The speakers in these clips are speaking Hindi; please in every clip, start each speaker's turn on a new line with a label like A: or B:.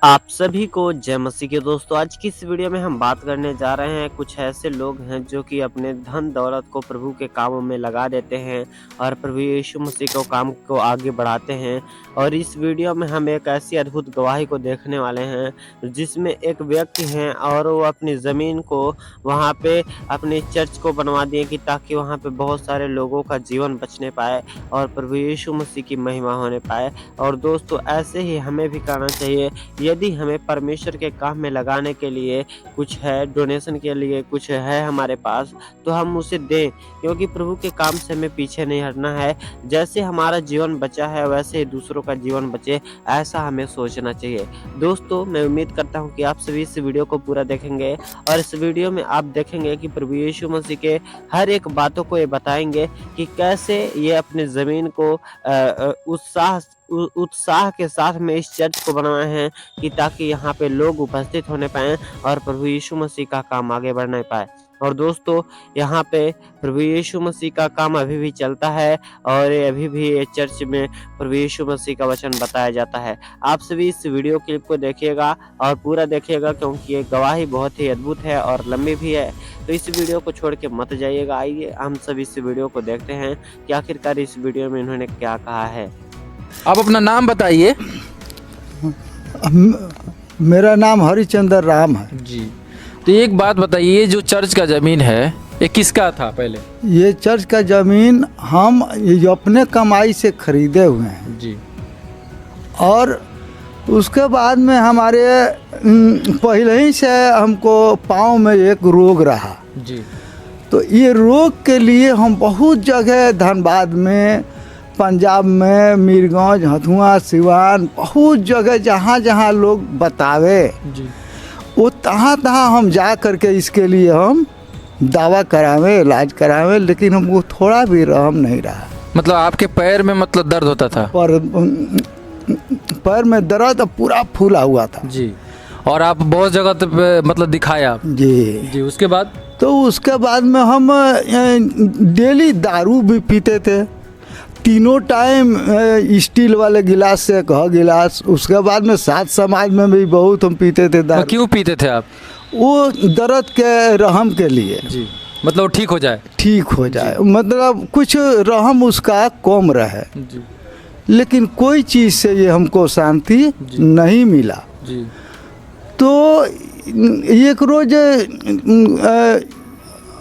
A: आप सभी को जय मसीह के दोस्तों। आज की इस वीडियो में हम बात करने जा रहे हैं। कुछ ऐसे लोग हैं जो कि अपने धन दौलत को प्रभु के कामों में लगा देते हैं और प्रभु यीशु मसीह को काम को आगे बढ़ाते हैं। और इस वीडियो में हम एक ऐसी अद्भुत गवाही को देखने वाले हैं जिसमें एक व्यक्ति हैं और वो अपनी ज़मीन को वहाँ पे अपनी चर्च को बनवा दिए कि ताकि वहाँ पे बहुत सारे लोगों का जीवन बचने पाए और प्रभु यीशु मसीह की महिमा होने पाए। और दोस्तों ऐसे ही हमें भी करना चाहिए। यदि हमें परमेश्वर के काम में लगाने के लिए कुछ है, डोनेशन के लिए कुछ है हमारे पास, तो हम उसे दें, क्योंकि प्रभु के काम से हमें पीछे नहीं हटना है। जैसे हमारा जीवन बचा है वैसे ही दूसरों का जीवन बचे, ऐसा हमें सोचना चाहिए। दोस्तों मैं उम्मीद करता हूँ कि आप सभी इस वीडियो को पूरा देखेंगे और इस वीडियो में आप देखेंगे कि प्रभु यीशु मसीह के हर एक बातों को ये बताएंगे कि कैसे ये अपनी ज़मीन को उत्साह के साथ में इस चर्च को बनाए हैं कि ताकि यहाँ पे लोग उपस्थित होने पाएँ और प्रभु यीशु मसीह का काम आगे बढ़ने पाए। और दोस्तों यहाँ पे प्रभु यीशु मसीह का काम अभी भी चलता है और अभी भी ये चर्च में प्रभु यीशु मसीह का वचन बताया जाता है। आप सभी इस वीडियो क्लिप को देखिएगा और पूरा देखिएगा, क्योंकि ये गवाही बहुत ही अद्भुत है और लंबी भी है। तो इस वीडियो को छोड़ के मत जाइएगा। आइए हम सभी इस वीडियो को देखते हैं कि आखिरकार इस वीडियो में इन्होंने क्या कहा है।
B: आप अपना नाम बताइए।
C: मेरा नाम हरिचंद्र राम है
B: जी। तो एक बात बताइए, ये जो चर्च का ज़मीन है ये किसका था पहले?
C: ये चर्च का ज़मीन हम ये अपने कमाई से खरीदे हुए हैं
B: जी।
C: और उसके बाद में हमारे पहले ही से हमको पाँव में एक रोग रहा
B: जी।
C: तो ये रोग के लिए हम बहुत जगह धनबाद में, पंजाब में, मीरगंज, हथुआ, सिवान, बहुत जगह जहाँ जहाँ लोग बतावे
B: जी।
C: वो तहाँ तहाँ हम जा करके इसके लिए हम दावा करावे, इलाज करावे, लेकिन हमको थोड़ा भी रहम नहीं रहा।
B: मतलब आपके पैर में मतलब दर्द होता था?
C: पर पैर में दर्द पूरा फूला हुआ था
B: जी। और आप बहुत जगह पे मतलब दिखाया आप?
C: जी
B: जी। उसके बाद?
C: तो उसके बाद में हम डेली दारू भी पीते थे, तीनों टाइम स्टील वाले गिलास से कह गिलास। उसके बाद में साथ समाज में भी बहुत हम पीते थे दारू।
B: क्यों पीते थे आप?
C: वो दर्द के रहम के लिए
B: जी। मतलब ठीक हो जाए?
C: ठीक हो जाए, मतलब कुछ रहम उसका कम रहे।
B: जी।
C: लेकिन कोई चीज़ से ये हमको शांति नहीं मिला।
B: जी।
C: तो एक रोज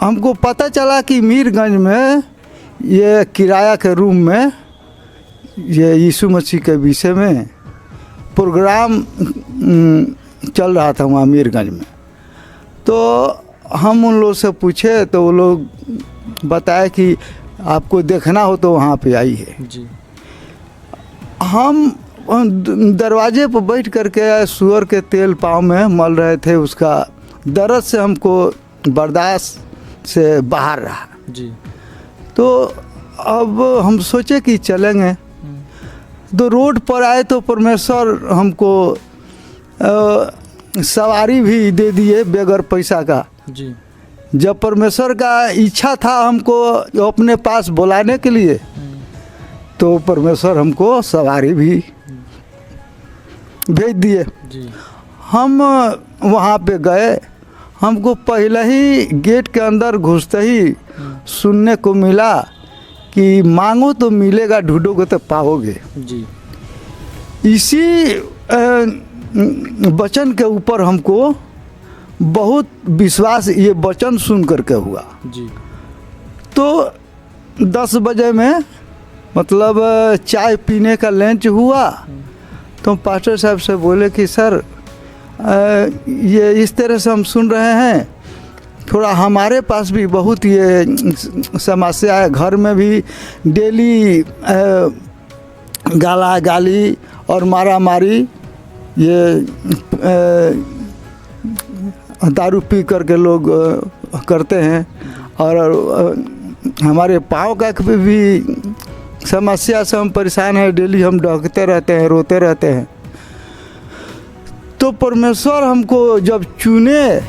C: हमको पता चला कि मीरगंज में ये किराया के रूम में ये यीशु मसीह के विषय में प्रोग्राम चल रहा था वहाँ मीरगंज में। तो हम उन लोग से पूछे तो वो लोग बताए कि आपको देखना हो तो वहाँ पे आइए।
B: जी।
C: हम दरवाजे पर बैठ करके सूअर के तेल पाँव में मल रहे थे। उसका दर्द से हमको बर्दाश्त से बाहर रहा।
B: जी।
C: तो अब हम सोचे कि चलेंगे, तो रोड पर आए तो परमेश्वर हमको सवारी भी दे दिए बगैर पैसा का।
B: जी।
C: जब परमेश्वर का इच्छा था हमको अपने पास बुलाने के लिए, तो परमेश्वर हमको सवारी भी भेज दिए।
B: जी।
C: हम वहाँ पे गए, हमको पहले ही गेट के अंदर घुसते ही सुनने को मिला कि मांगो तो मिलेगा, ढूंढोगे तो पाओगे।
B: जी।
C: इसी वचन के ऊपर हमको बहुत विश्वास ये वचन सुन करके हुआ।
B: जी।
C: तो 10 बजे में मतलब चाय पीने का लंच हुआ, तो पास्टर साहब से बोले कि सर ये इस तरह से हम सुन रहे हैं, थोड़ा हमारे पास भी बहुत ये समस्या है, घर में भी डेली गाला गाली और मारा मारी, ये दारू पी करके लोग करते हैं और हमारे पाँव का भी समस्या से हम परेशान हैं, डेली हम डॉकते रहते हैं, रोते रहते हैं। तो परमेश्वर हमको जब चुने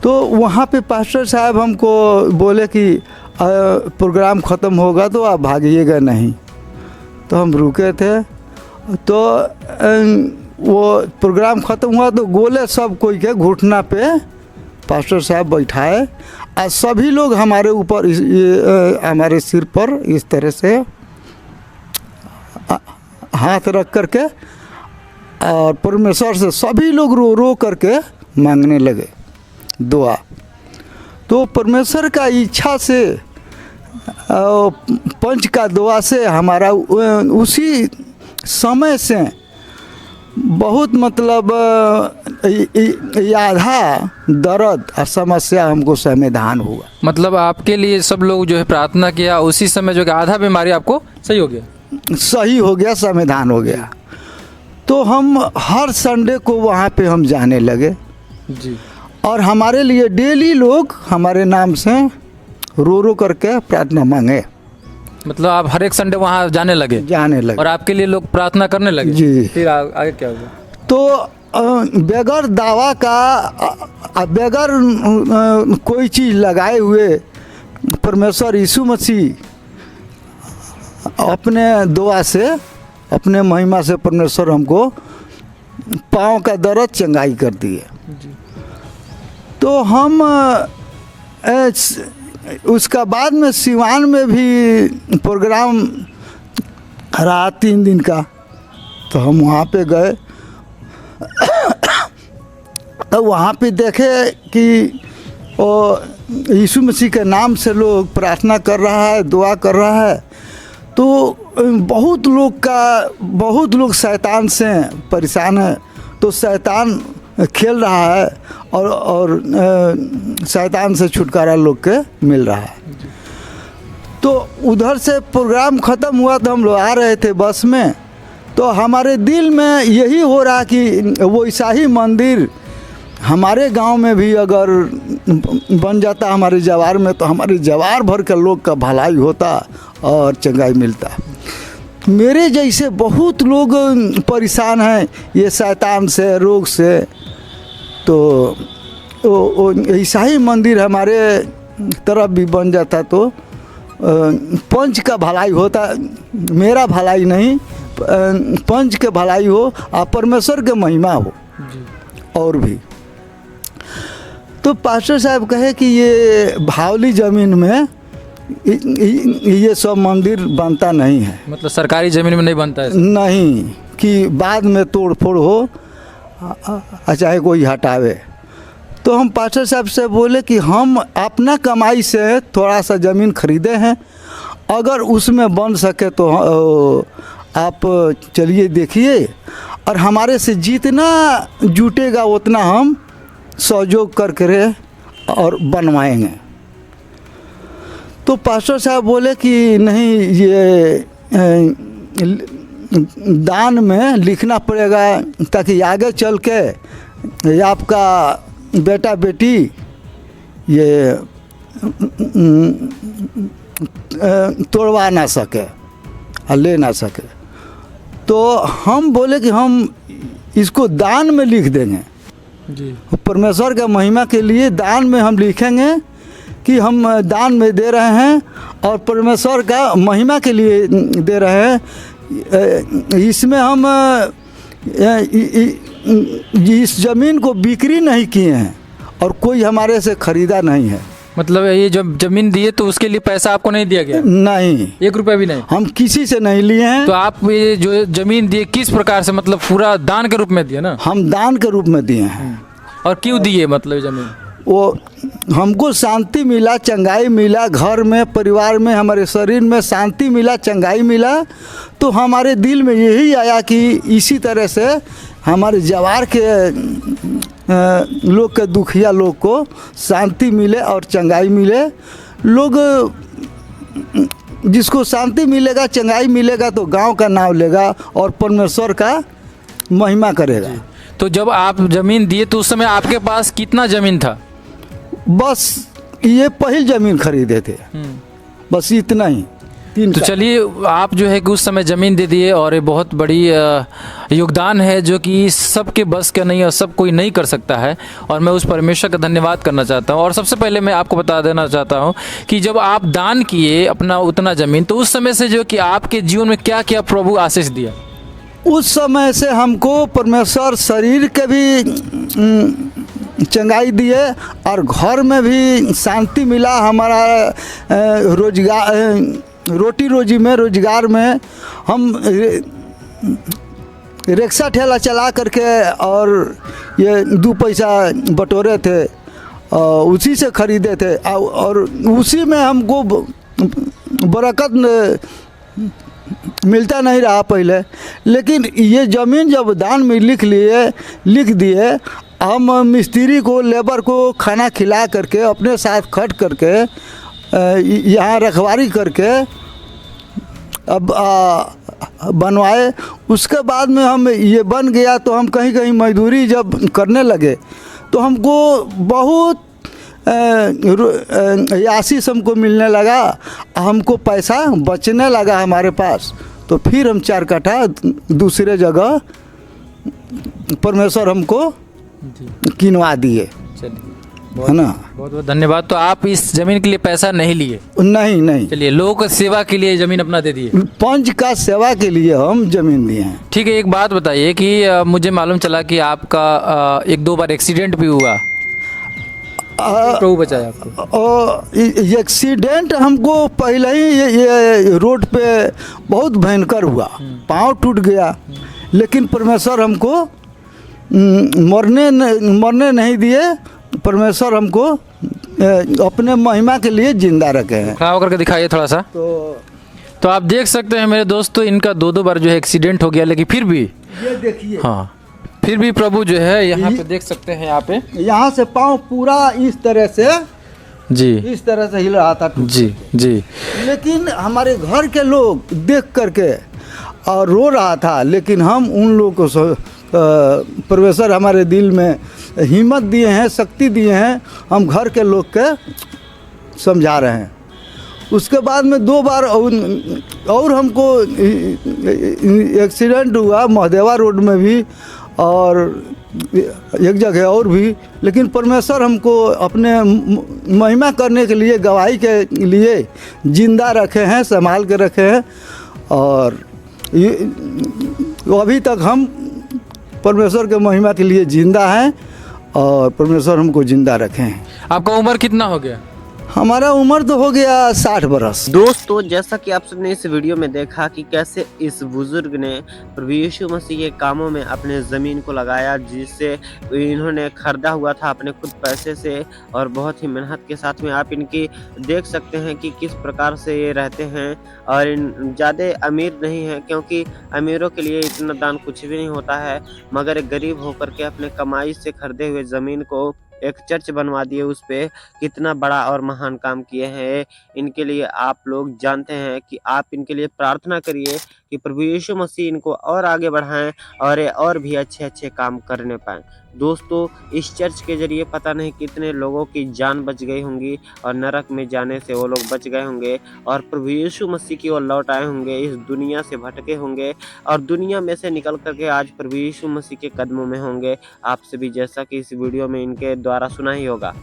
C: तो वहाँ पे पास्टर साहब हमको बोले कि प्रोग्राम ख़त्म होगा तो आप भागिएगा नहीं। तो हम रुके थे। तो वो प्रोग्राम ख़त्म हुआ तो गोले सब कोई के घुटना पे पास्टर साहब बैठाए और सभी लोग हमारे ऊपर हमारे सिर पर इस तरह से हाथ रख करके और परमेश्वर से सभी लोग रो रो करके मांगने लगे दुआ। तो परमेश्वर का इच्छा से पंच का दुआ से हमारा उसी समय से बहुत मतलब आधा दर्द और समस्या हमको समाधान हुआ।
B: मतलब आपके लिए सब लोग जो है प्रार्थना किया, उसी समय जो कि आधा बीमारी आपको सही हो गया?
C: सही हो गया, समाधान हो गया। तो हम हर संडे को वहाँ पे हम जाने लगे
B: जी।
C: और हमारे लिए डेली लोग हमारे नाम से रो रो करके प्रार्थना मांगे।
B: मतलब आप हर एक संडे वहाँ जाने लगे और आपके लिए लोग प्रार्थना करने लगे
C: जी।
B: फिर आगे क्या हुआ?
C: तो बगैर दावा का बगैर कोई चीज़ लगाए हुए परमेश्वर यीशु मसीह अपने दुआ से, अपने महिमा से परमेश्वर हमको पाँव का दर्द चंगाई कर दिए। तो हम उसका बाद में सिवान में भी प्रोग्राम रहा 3 दिन का, तो हम वहाँ पे गए। तो वहाँ पे देखे कि यीशु मसीह के नाम से लोग प्रार्थना कर रहा है, दुआ कर रहा है। तो बहुत लोग शैतान से परेशान है। तो शैतान खेल रहा है और शैतान से छुटकारा लोग के मिल रहा है। तो उधर से प्रोग्राम ख़त्म हुआ तो हम लोग आ रहे थे बस में, तो हमारे दिल में यही हो रहा कि वो ईसाई मंदिर हमारे गांव में भी अगर बन जाता हमारे जवार में, तो हमारे जवार भर के लोग का भलाई होता और चंगाई मिलता। मेरे जैसे बहुत लोग परेशान हैं ये शैतान से, रोग से। तो ईसाई मंदिर हमारे तरफ भी बन जाता तो पंच का भलाई होता, मेरा भलाई नहीं, पंच के भलाई हो और परमेश्वर के महिमा हो और भी। तो पास्टर साहब कहे कि ये भावली ज़मीन में ये सब मंदिर बनता नहीं है।
B: मतलब सरकारी ज़मीन में नहीं बनता है?
C: नहीं, कि बाद में तोड़ फोड़ हो चाहे कोई हटावे। तो हम पास्टर साहब से बोले कि हम अपना कमाई से थोड़ा सा ज़मीन खरीदे हैं, अगर उसमें बन सके तो आप चलिए देखिए, और हमारे से जितना जुटेगा उतना हम सहयोग करके और बनवाएंगे। तो पास्टर साहब बोले कि नहीं, ये दान में लिखना पड़ेगा ताकि आगे चल के आपका बेटा बेटी ये तोड़वा ना सके और ले ना सके। तो हम बोले कि हम इसको दान में लिख देंगे
B: जी।
C: परमेश्वर का महिमा के लिए दान में हम लिखेंगे कि हम दान में दे रहे हैं और परमेश्वर का महिमा के लिए दे रहे हैं। इसमें हम इस ज़मीन को बिक्री नहीं किए हैं और कोई हमारे से ख़रीदा नहीं है।
B: मतलब ये जब ज़मीन दिए तो उसके लिए पैसा आपको नहीं दिया गया?
C: नहीं,
B: 1 रुपया भी नहीं?
C: हम किसी से नहीं लिए हैं।
B: तो आप ये जो ज़मीन दिए किस प्रकार से, मतलब पूरा दान के रूप में दिए ना?
C: हम दान के रूप में दिए हैं।
B: और क्यों दिए मतलब ज़मीन?
C: वो हमको शांति मिला, चंगाई मिला, घर में परिवार में हमारे शरीर में शांति मिला, चंगाई मिला। तो हमारे दिल में यही आया कि इसी तरह से हमारे जवार के लोग के दुखिया लोग को शांति मिले और चंगाई मिले। लोग जिसको शांति मिलेगा, चंगाई मिलेगा तो गांव का नाम लेगा और परमेश्वर का महिमा करेगा।
B: तो जब आप ज़मीन दिए तो उस समय आपके पास कितना ज़मीन था?
C: बस ये पहली ज़मीन खरीदे थे, बस इतना ही।
B: तो चलिए, आप जो है कि उस समय ज़मीन दे दिए और ये बहुत बड़ी योगदान है जो कि सबके बस का नहीं और सब कोई नहीं कर सकता है। और मैं उस परमेश्वर का धन्यवाद करना चाहता हूँ। और सबसे पहले मैं आपको बता देना चाहता हूँ कि जब आप दान किए अपना उतना ज़मीन, तो उस समय से जो कि आपके जीवन में क्या क्या प्रभु आशीष दिया?
C: उस समय से हमको परमेश्वर शरीर के भी चंगाई दिए और घर में भी शांति मिला। हमारा रोजगार, रोटी रोजी में, रोजगार में हम रिक्शा ठेला चला करके और ये 2 पैसा बटोरे थे, उसी से खरीदे थे और उसी में हमको बरकत मिलता नहीं रहा पहले। लेकिन ये ज़मीन जब दान में लिख दिए, हम मिस्त्री को, लेबर को खाना खिला करके, अपने साथ खट करके, यहाँ रखवारी करके अब बनवाए। उसके बाद में हम ये बन गया तो हम कहीं कहीं मजदूरी जब करने लगे तो हमको बहुत आशीष हमको मिलने लगा, हमको पैसा बचने लगा हमारे पास। तो फिर हम 4 कट्ठा दूसरे जगह परमेश्वर हमको किनवा दिए, है ना।
B: बहुत बहुत धन्यवाद। तो आप इस जमीन के लिए पैसा नहीं लिए?
C: नहीं।
B: चलिए, लोगों को सेवा के लिए जमीन अपना दे दिए।
C: पंच का सेवा के लिए हम जमीन दिए हैं।
B: ठीक है, एक बात बताइए कि मुझे मालूम चला कि आपका 1-2 बार एक्सीडेंट भी हुआ, प्रभु बचाया आपको।
C: एक्सीडेंट हमको पहले ही ये रोड पे बहुत भयंकर हुआ, पाँव टूट गया, लेकिन परमेश्वर हमको मरने नहीं दिए। परमेश्वर हमको अपने महिमा के लिए जिंदा रखे हैं।
B: खड़ा होकर के दिखाइए थोड़ा सा। तो आप देख सकते हैं मेरे दोस्तों, इनका 2-2 बार जो है एक्सीडेंट हो गया, लेकिन फिर भी
C: ये देखिए,
B: हाँ, फिर भी प्रभु जो है यहाँ पे देख सकते हैं, यहाँ
C: से पाँव पूरा इस तरह से हिल रहा था।
B: जी।
C: लेकिन हमारे घर के लोग देख करके और रो रहा था, लेकिन हम उन लोगों को परमेश्वर हमारे दिल में हिम्मत दिए हैं, शक्ति दिए हैं, हम घर के लोग के समझा रहे हैं। उसके बाद में 2 बार और हमको एक्सीडेंट हुआ, महदेवा रोड में भी और एक जगह और भी, लेकिन परमेश्वर हमको अपने महिमा करने के लिए, गवाही के लिए जिंदा रखे हैं, संभाल के रखे हैं। और अभी तक हम परमेश्वर के महिमा के लिए जिंदा हैं और परमेश्वर हमको जिंदा रखे हैं।
B: आपका उम्र कितना हो गया?
C: हमारा उम्र तो हो गया 60 बरस।
A: दोस्तों, जैसा कि आप सबने इस वीडियो में देखा कि कैसे इस बुजुर्ग ने प्रभु यीशु मसीह के कामों में अपने ज़मीन को लगाया, जिससे इन्होंने खरीदा हुआ था अपने खुद पैसे से और बहुत ही मेहनत के साथ में। आप इनकी देख सकते हैं कि किस प्रकार से ये रहते हैं और ज़्यादा अमीर नहीं है, क्योंकि अमीरों के लिए इतना दान कुछ भी नहीं होता है, मगर एक गरीब होकर के अपने कमाई से खरीदे हुए ज़मीन को एक चर्च बनवा दिए, उस पे कितना बड़ा और महान काम किए हैं। इनके लिए आप लोग जानते हैं कि आप इनके लिए प्रार्थना करिए कि प्रभु यीशु मसीह इनको और आगे बढ़ाएं और ये और भी अच्छे काम करने पाएं। दोस्तों, इस चर्च के जरिए पता नहीं कितने लोगों की जान बच गई होंगी और नरक में जाने से वो लोग बच गए होंगे और प्रभु यीशु मसीह की ओर लौट आए होंगे, इस दुनिया से भटके होंगे और दुनिया में से निकल करके आज प्रभु यीशु मसीह के कदमों में होंगे। आपसे भी जैसा कि इस वीडियो में इनके द्वारा सुना ही होगा।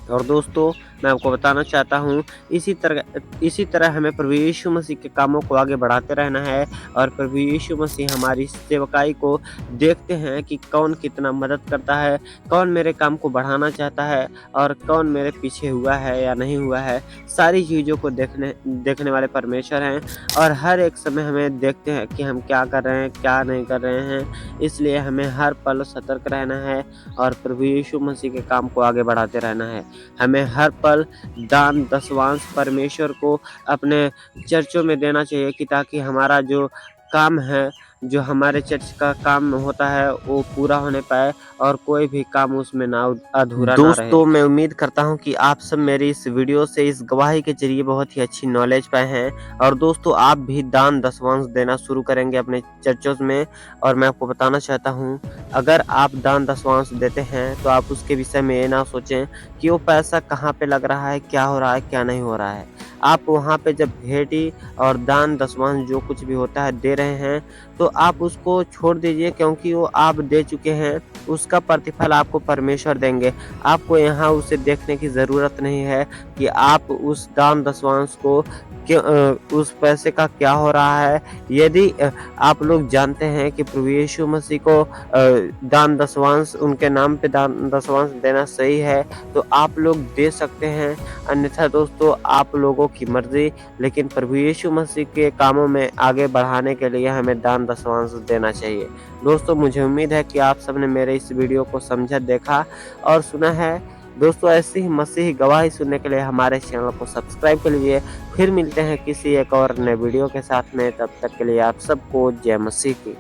A: और दोस्तों, मैं आपको बताना चाहता हूँ, इसी तरह हमें प्रभु यीशु मसीह के कामों को आगे बढ़ाते रहना है और प्रभु यीशु मसीह हमारी सेवकाई को देखते हैं कि कौन कितना मदद करता है, कौन मेरे काम को बढ़ाना चाहता है और कौन मेरे पीछे हुआ है या नहीं हुआ है। सारी चीज़ों को देखने वाले परमेश्वर हैं और हर एक समय हमें देखते हैं कि हम क्या कर रहे हैं, क्या नहीं कर रहे हैं। इसलिए हमें हर पल सतर्क रहना है और प्रभु यीशु मसीह के काम को आगे बढ़ाते रहना है। हमें हर पल दान दशवांश परमेश्वर को अपने चर्चों में देना चाहिए कि ताकि हमारा जो काम है, जो हमारे चर्च का काम होता है, वो पूरा होने पाए और कोई भी काम उसमें ना अधूरा ना रहे। दोस्तों, मैं उम्मीद करता हूं कि आप सब मेरी इस वीडियो से, इस गवाही के जरिए बहुत ही अच्छी नॉलेज पाए हैं और दोस्तों, आप भी दान दशवांश देना शुरू करेंगे अपने चर्चों में। और मैं आपको बताना चाहता हूं, अगर आप दान दशवांश देते हैं तो आप उसके विषय में ये ना सोचें कि वो पैसा कहाँ पे लग रहा है, क्या हो रहा है, क्या नहीं हो रहा है। आप वहाँ पे जब भेंटी और दान दशवांश जो कुछ भी होता है दे रहे हैं, तो आप उसको छोड़ दीजिए, क्योंकि वो आप दे चुके हैं, उसका प्रतिफल आपको परमेश्वर देंगे। आपको यहाँ उसे देखने की ज़रूरत नहीं है कि आप उस दान दशवांश को उस पैसे का क्या हो रहा है। यदि आप लोग जानते हैं कि प्रभु यीशु मसीह को दान दशवांश, उनके नाम पे दान दशवांश देना सही है, तो आप लोग दे सकते हैं। अन्यथा दोस्तों आप लोगों की मर्जी, लेकिन प्रभु यीशु मसीह के कामों में आगे बढ़ाने के लिए हमें दान दशवांश देना चाहिए। दोस्तों मुझे उम्मीद है कि आप सबने मेरे इस वीडियो को समझा, देखा और सुना है। दोस्तों ऐसी ही मसीही गवाही सुनने के लिए हमारे चैनल को सब्सक्राइब कर लीजिए। फिर मिलते हैं किसी एक और नए वीडियो के साथ में, तब तक के लिए आप सबको जय मसीह की।